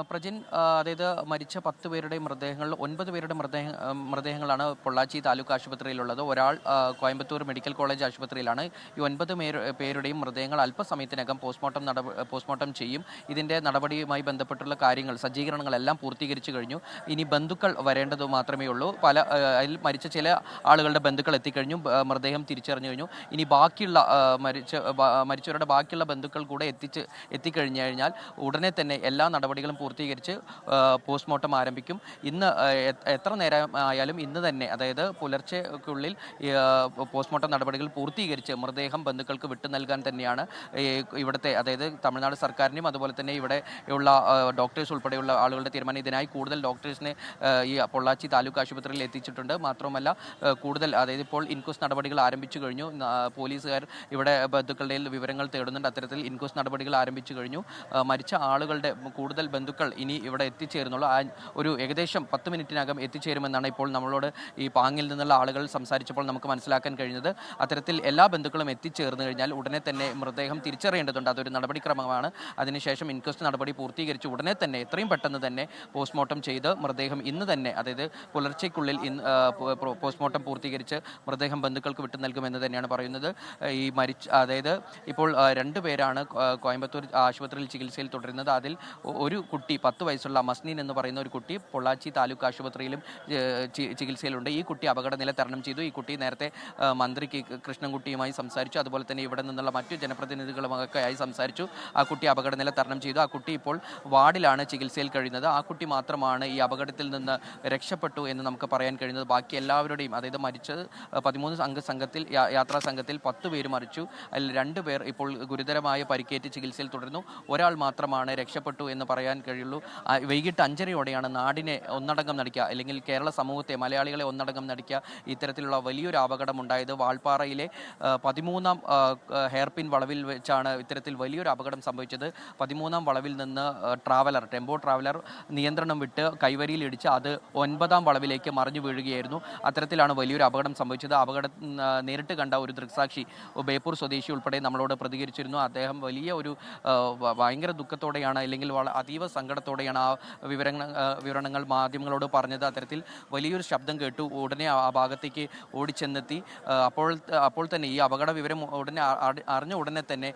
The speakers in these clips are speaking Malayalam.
പ്രജിൻ അതായത് മരിച്ച 10 പേരുടെ മൃതദേഹങ്ങളിൽ 9 പേരുടെ മൃതദേഹങ്ങളാണ് പൊള്ളാച്ചി താലൂക്ക് ആശുപത്രിയിലുള്ളത്. ഒരാൾ കോയമ്പത്തൂർ മെഡിക്കൽ കോളേജ് ആശുപത്രിയിലാണ്. ഈ 9 പേരുടെയും മൃതദേഹങ്ങൾ അല്പസമയത്തിനകം പോസ്റ്റ്മോർട്ടം ചെയ്യും. ഇതിൻ്റെ നടപടിയുമായി ബന്ധപ്പെട്ടുള്ള കാര്യങ്ങൾ സജ്ജീകരണങ്ങളെല്ലാം പൂർത്തീകരിച്ചു കഴിഞ്ഞു. ഇനി ബന്ധുക്കൾ വരേണ്ടത് മാത്രമേ ഉള്ളൂ. അതിൽ മരിച്ച ചില ആളുകളുടെ ബന്ധുക്കൾ എത്തിക്കഴിഞ്ഞു, മൃതദേഹം തിരിച്ചറിഞ്ഞു കഴിഞ്ഞു. ഇനി ബാക്കിയുള്ള മരിച്ചവരുടെ ബാക്കിയുള്ള ബന്ധുക്കൾ കൂടെ എത്തിക്കഴിഞ്ഞു കഴിഞ്ഞാൽ ഉടനെ തന്നെ എല്ലാ നടപടികളും പൂർത്തീകരിച്ച് പോസ്റ്റ്മോർട്ടം ആരംഭിക്കും. ഇന്ന് എത്ര നേരം ആയാലും ഇന്ന് തന്നെ, അതായത് പുലർച്ചയ്ക്കുള്ളിൽ പോസ്റ്റ്മോർട്ടം നടപടികൾ പൂർത്തീകരിച്ച് മൃതദേഹം ബന്ധുക്കൾക്ക് വിട്ടു നൽകാൻ തന്നെയാണ് ഇവിടുത്തെ, അതായത് തമിഴ്നാട് സർക്കാരിനും അതുപോലെ തന്നെ ഇവിടെയുള്ള ഡോക്ടേഴ്സ് ഉൾപ്പെടെയുള്ള ആളുകളുടെ തീരുമാനം. ഇതിനായി കൂടുതൽ ഡോക്ടേഴ്സിനെ ഈ പൊള്ളാച്ചി താലൂക്ക് ആശുപത്രിയിൽ എത്തിച്ചിട്ടുണ്ട്. മാത്രമല്ല കൂടുതൽ, അതായത് ഇപ്പോൾ ഇൻക്വസ്റ്റ് നടപടികൾ ആരംഭിച്ചു കഴിഞ്ഞു. പോലീസുകാർ ഇവിടെ ബന്ധുക്കളുടെ വിവരങ്ങൾ തേടുന്നുണ്ട്. അത്തരത്തിൽ ഇൻക്വസ്റ്റ് നടപടികൾ ആരംഭിച്ചു കഴിഞ്ഞു. മരിച്ച ആളുകളുടെ കൂടുതൽ ബന്ധുക്കൾ ഇനി ഇവിടെ എത്തിച്ചേരുന്നുള്ളൂ. ഒരു ഏകദേശം 10 മിനിറ്റിനകം എത്തിച്ചേരുമെന്നാണ് ഇപ്പോൾ നമ്മളോട് ഈ പാങ്ങിൽ നിന്നുള്ള ആളുകൾ സംസാരിച്ചപ്പോൾ നമുക്ക് മനസ്സിലാക്കാൻ കഴിഞ്ഞത്. അത്തരത്തിൽ എല്ലാ ബന്ധുക്കളും എത്തിച്ചേർന്ന് കഴിഞ്ഞാൽ ഉടനെ തന്നെ മൃതദേഹം തിരിച്ചറിയേണ്ടതുണ്ട്. അതൊരു നടപടിക്രമമാണ്. അതിനുശേഷം ഇൻക്വസ്റ്റ് നടപടി പൂർത്തീകരിച്ച് ഉടനെ തന്നെ എത്രയും പെട്ടെന്ന് തന്നെ പോസ്റ്റ്മോർട്ടം ചെയ്ത് മൃതദേഹം ഇന്ന് തന്നെ, അതായത് പുലർച്ചയ്ക്കുള്ളിൽ പോസ്റ്റ്മോർട്ടം പൂർത്തീകരിച്ച് മൃതദേഹം ബന്ധുക്കൾക്ക് വിട്ടു നൽകുമെന്ന് തന്നെയാണ് പറയുന്നത്. ഈ അതായത് ഇപ്പോൾ 2 പേരാണ് കോയമ്പത്തൂർ ആശുപത്രിയിൽ ചികിത്സയിൽ തുടരുന്നത്. അതിൽ ഒരു കുട്ടി 10 വയസ്സുള്ള മസ്നീൻ എന്ന് പറയുന്ന ഒരു കുട്ടി പൊള്ളാച്ചി താലൂക്ക് ആശുപത്രിയിലും ചികിത്സയിലുണ്ട്. ഈ കുട്ടി അപകടനില തരണം ചെയ്തു. ഈ കുട്ടി നേരത്തെ മന്ത്രി കൃഷ്ണൻകുട്ടിയുമായി സംസാരിച്ചു. അതുപോലെ തന്നെ ഇവിടെ നിന്നുള്ള മറ്റു ജനപ്രതിനിധികളുമൊക്കെയായി സംസാരിച്ചു. ആ കുട്ടി അപകടനില തരണം ചെയ്തു. ആ കുട്ടി ഇപ്പോൾ വാർഡിലാണ് ചികിത്സയിൽ കഴിയുന്നത്. ആ കുട്ടി മാത്രമാണ് ഈ അപകടത്തിൽ നിന്ന് രക്ഷപ്പെട്ടു എന്ന് നമുക്ക് പറയാൻ കഴിയുന്നത്. ബാക്കി എല്ലാവരുടെയും, അതായത് മരിച്ചത് 13 അംഗ സംഘത്തിൽ, യാത്രാ സംഘത്തിൽ 10 പേര് മരിച്ചു. അതിൽ 2 പേർ ഇപ്പോൾ ഗുരുതരമായ പരിക്കേറ്റ് ചികിത്സയിൽ തുടരുന്നു. ഒരാൾ മാത്രമാണ് രക്ഷപ്പെട്ടു എന്ന് പറയാൻ കഴിയുള്ളൂ. വൈകിട്ട് 5:30യോടെയാണ് നാടിനെ ഒന്നടങ്കം നടിക്കുക, അല്ലെങ്കിൽ കേരള സമൂഹത്തെ, മലയാളികളെ ഒന്നടങ്കം നടിക്കുക ഇത്തരത്തിലുള്ള വലിയൊരു അപകടം ഉണ്ടായത്. വാൾപ്പാറയിലെ 13ാം ഹെയർപിൻ വളവിൽ വെച്ചാണ് ഇത്തരത്തിൽ വലിയൊരു അപകടം സംഭവിച്ചത്. 13ാം വളവിൽ നിന്ന് ടെമ്പോ ട്രാവലർ നിയന്ത്രണം വിട്ട് കൈവരിയിൽ ഇടിച്ച് അത് 9ാം വളവിലേക്ക് മറിഞ്ഞു വീഴുകയായിരുന്നു. അത്തരത്തിലാണ് വലിയൊരു അപകടം സംഭവിച്ചത്. അപകടം നേരിട്ട് കണ്ട ഒരു ദൃക്സാക്ഷി, ബേപ്പൂർ സ്വദേശി ഉൾപ്പെടെ നമ്മളോട് പ്രതികരിച്ചിരുന്നു. അദ്ദേഹം വലിയ ഒരു ഭയങ്കര ദുഃഖത്തോടെയാണ്, അല്ലെങ്കിൽ അതീവ സങ്കടത്തോടെയാണ് ആ വിവരണങ്ങൾ മാധ്യമങ്ങളോട് പറഞ്ഞത്. അത്തരത്തിൽ വലിയൊരു ശബ്ദം കേട്ടു. ഉടനെ ആ ഭാഗത്തേക്ക് ഓടിച്ചെന്നെത്തി. അപ്പോൾ തന്നെ ഈ അപകട വിവരം അറിഞ്ഞ ഉടനെ തന്നെ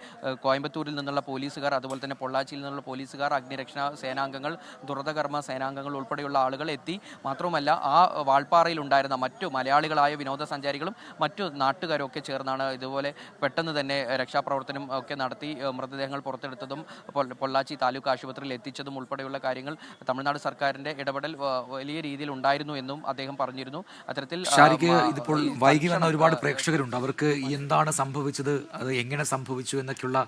കോയമ്പത്തൂരിൽ നിന്നുള്ള പോലീസുകാർ, അതുപോലെ തന്നെ പൊള്ളാച്ചിയിൽ നിന്നുള്ള പോലീസുകാർ, അഗ്നിരക്ഷാ സേനാംഗങ്ങൾ, ദുരിതകർമ്മ സേനാംഗങ്ങൾ ഉൾപ്പെടെയുള്ള ആളുകൾ എത്തി. മാത്രവുമല്ല ആ വാൾപ്പാറയിൽ ഉണ്ടായിരുന്ന മറ്റു മലയാളികളായ വിനോദസഞ്ചാരികളും മറ്റു നാട്ടുകാരും ഒക്കെ ചേർന്നാണ് ഇതുപോലെ പെട്ടെന്ന് തന്നെ രക്ഷാപ്രവർത്തനം ഒക്കെ നടത്തി മൃതദേഹങ്ങൾ പുറത്തെടുത്തതും പൊള്ളാച്ചി താലൂക്ക് ആശുപത്രിയിൽ എത്തിച്ചതും ഉൾപ്പെടെയുള്ള കാര്യങ്ങൾ തമിഴ്നാട് സർക്കാരിന്റെ ഇടപെടൽ വലിയ രീതിയിൽ ഉണ്ടായിരുന്നു എന്നും അദ്ദേഹം പറഞ്ഞിരുന്നു. അത്തരത്തിൽ ഇതിപ്പോൾ വൈകി വന്ന ഒരുപാട് പ്രേക്ഷകരുണ്ട്. അവർക്ക് എന്താണ് സംഭവിച്ചത്, അത് എങ്ങനെ സംഭവിച്ചു എന്നൊക്കെയുള്ള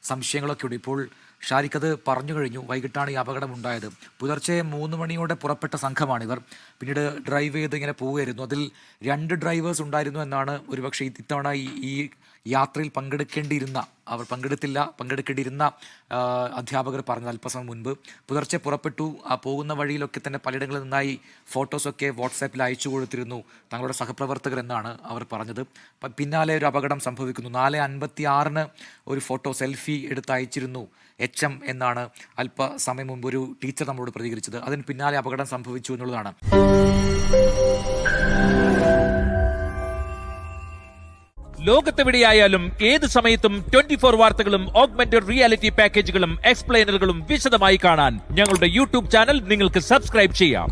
സംശയങ്ങളൊക്കെ ഉണ്ട്. ഇപ്പോൾ ഷാരിഖ് അത് പറഞ്ഞു കഴിഞ്ഞു. വൈകിട്ടാണ് ഈ അപകടം ഉണ്ടായത്. പുലർച്ചെ 3 മണിയോടെ പുറപ്പെട്ട സംഘമാണിവർ. പിന്നീട് ഡ്രൈവ് ചെയ്ത് ഇങ്ങനെ പോവുകയായിരുന്നു. അതിൽ 2 ഡ്രൈവേഴ്സ് ഉണ്ടായിരുന്നു എന്നാണ് ഒരുപക്ഷെ ഇത്തവണ ഈ യാത്രയിൽ പങ്കെടുക്കേണ്ടിയിരുന്ന അധ്യാപകർ പറഞ്ഞത് അല്പസമയം മുൻപ്. പുലർച്ചെ പുറപ്പെട്ടു. പോകുന്ന വഴിയിലൊക്കെ തന്നെ പലയിടങ്ങളിൽ നിന്നായി ഫോട്ടോസൊക്കെ വാട്സാപ്പിൽ അയച്ചു കൊടുത്തിരുന്നു തങ്ങളുടെ സഹപ്രവർത്തകർ എന്നാണ് അവർ പറഞ്ഞത്. പിന്നാലെ ഒരു അപകടം സംഭവിക്കുന്നു. 4:56 ഒരു ഫോട്ടോ സെൽഫി എടുത്ത് അയച്ചിരുന്നു HM എന്നാണ് അല്പസമയം മുമ്പ് ഒരു ടീച്ചർ നമ്മളോട് പ്രതികരിച്ചത്. അതിന് പിന്നാലെ അപകടം സംഭവിച്ചു എന്നുള്ളതാണ്. ലോകത്തെവിടെയായാലും ഏത് സമയത്തും 24 വാർത്തകളും ഓഗ്മെന്റഡ് റിയാലിറ്റി പാക്കേജുകളും എക്സ്പ്ലെയിനറുകളും വിശദമായി കാണാൻ ഞങ്ങളുടെ യൂട്യൂബ് ചാനൽ നിങ്ങൾക്ക് സബ്സ്ക്രൈബ് ചെയ്യാം.